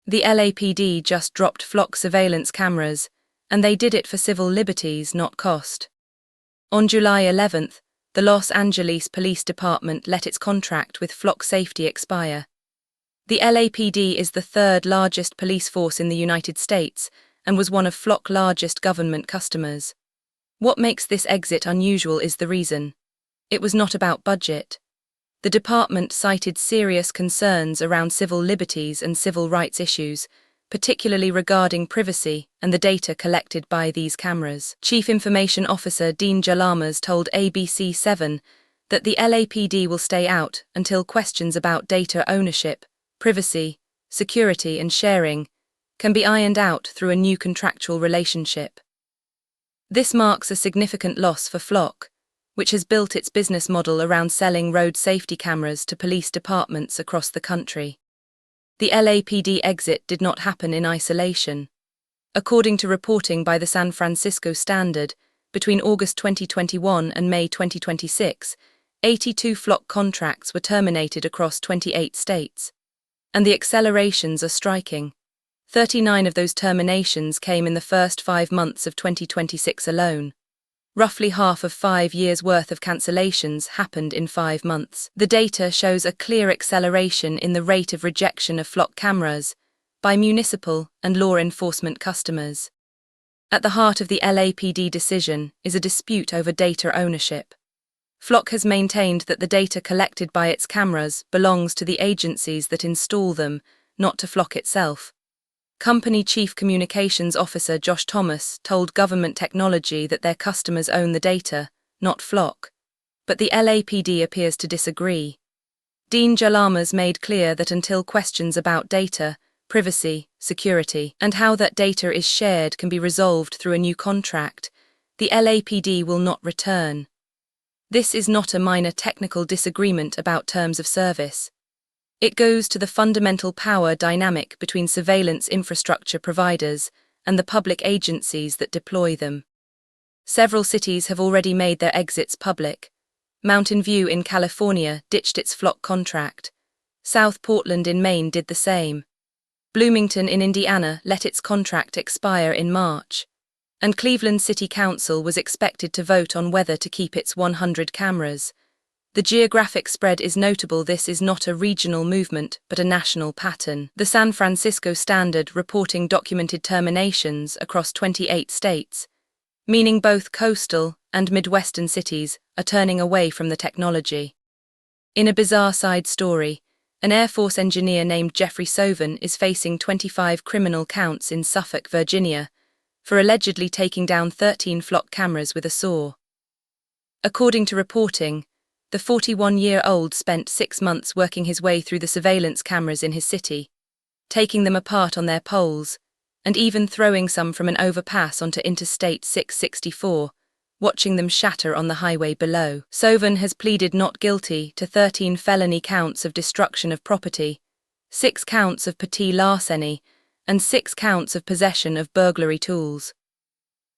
The LAPD just dropped flock surveillance cameras, and they did it for civil liberties, not cost. On July 11th, the Los Angeles Police Department let its contract with flock safety expire. The LAPD is the third largest police force in the United States and was one of flock's largest government customers. What makes this exit unusual is the reason. It was not about budget. The department cited serious concerns around civil liberties and civil rights issues, particularly regarding privacy and the data collected by these cameras. Chief Information Officer Dean Jalamas told ABC7 that the LAPD will stay out until questions about data ownership, privacy, security and sharing can be ironed out through a new contractual relationship. This marks a significant loss for Flock, which has built its business model around selling road safety cameras to police departments across the country. The LAPD exit did not happen in isolation. According to reporting by the San Francisco Standard, between August 2021 and May 2026, 82 Flock contracts were terminated across 28 states. And the accelerations are striking. 39 of those terminations came in the first 5 months of 2026 alone. Roughly half of 5 years' worth of cancellations happened in 5 months. The data shows a clear acceleration in the rate of rejection of flock cameras by municipal and law enforcement customers. At the heart of the LAPD decision is a dispute over data ownership. Flock has maintained that the data collected by its cameras belongs to the agencies that install them, not to Flock itself. Company Chief Communications Officer Josh Thomas told Government Technology that their customers own the data, not Flock. But the LAPD appears to disagree. Dean Jalamas made clear that until questions about data, privacy, security, and how that data is shared can be resolved through a new contract, the LAPD will not return. This is not a minor technical disagreement about terms of service. It goes to the fundamental power dynamic between surveillance infrastructure providers and the public agencies that deploy them. Several cities have already made their exits public. Mountain View in California ditched its Flock contract. South Portland in Maine did the same. Bloomington in Indiana let its contract expire in March. And Cleveland City Council was expected to vote on whether to keep its 100 cameras. The geographic spread is notable. This is not a regional movement, but a national pattern. The San Francisco Standard reporting documented terminations across 28 states, meaning both coastal and Midwestern cities are turning away from the technology. In a bizarre side story, an Air Force engineer named Jeffrey Sovan is facing 25 criminal counts in Suffolk, Virginia, for allegedly taking down 13 Flock cameras with a saw. According to reporting, the 41-year-old spent 6 months working his way through the surveillance cameras in his city, taking them apart on their poles, and even throwing some from an overpass onto Interstate 664, watching them shatter on the highway below. Sovan has pleaded not guilty to 13 felony counts of destruction of property, 6 counts of petit larceny, and 6 counts of possession of burglary tools.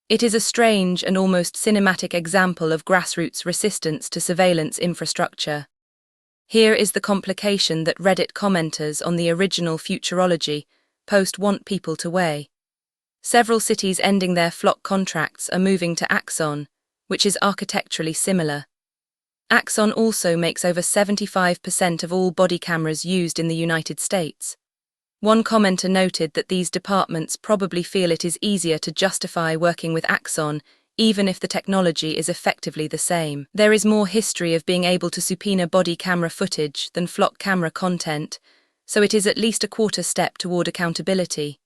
It is a strange and almost cinematic example of grassroots resistance to surveillance infrastructure. Here is the complication that Reddit commenters on the original Futurology post want people to weigh. Several cities ending their Flock contracts are moving to Axon, which is architecturally similar. Axon also makes over 75% of all body cameras used in the United States. One commenter noted that these departments probably feel it is easier to justify working with Axon, even if the technology is effectively the same. There is more history of being able to subpoena body camera footage than Flock camera content, so it is at least a quarter step toward accountability.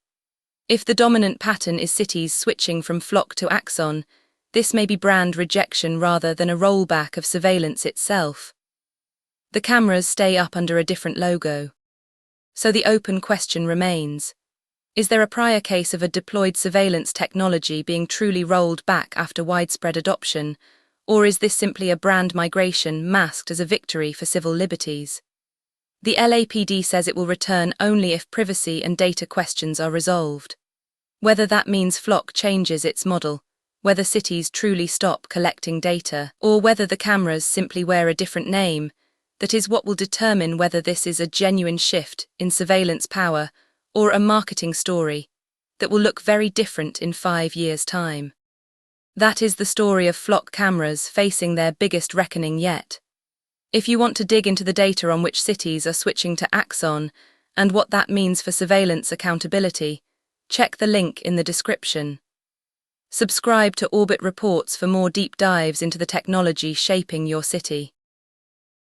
If the dominant pattern is cities switching from Flock to Axon, this may be brand rejection rather than a rollback of surveillance itself. The cameras stay up under a different logo. So the open question remains, is there a prior case of a deployed surveillance technology being truly rolled back after widespread adoption, or is this simply a brand migration masked as a victory for civil liberties? The LAPD says it will return only if privacy and data questions are resolved. Whether that means Flock changes its model, whether cities truly stop collecting data, or whether the cameras simply wear a different name, that is what will determine whether this is a genuine shift in surveillance power or a marketing story that will look very different in 5 years' time. That is the story of flock cameras facing their biggest reckoning yet. If you want to dig into the data on which cities are switching to Axon and what that means for surveillance accountability, check the link in the description. Subscribe to Orbit Reports for more deep dives into the technology shaping your city.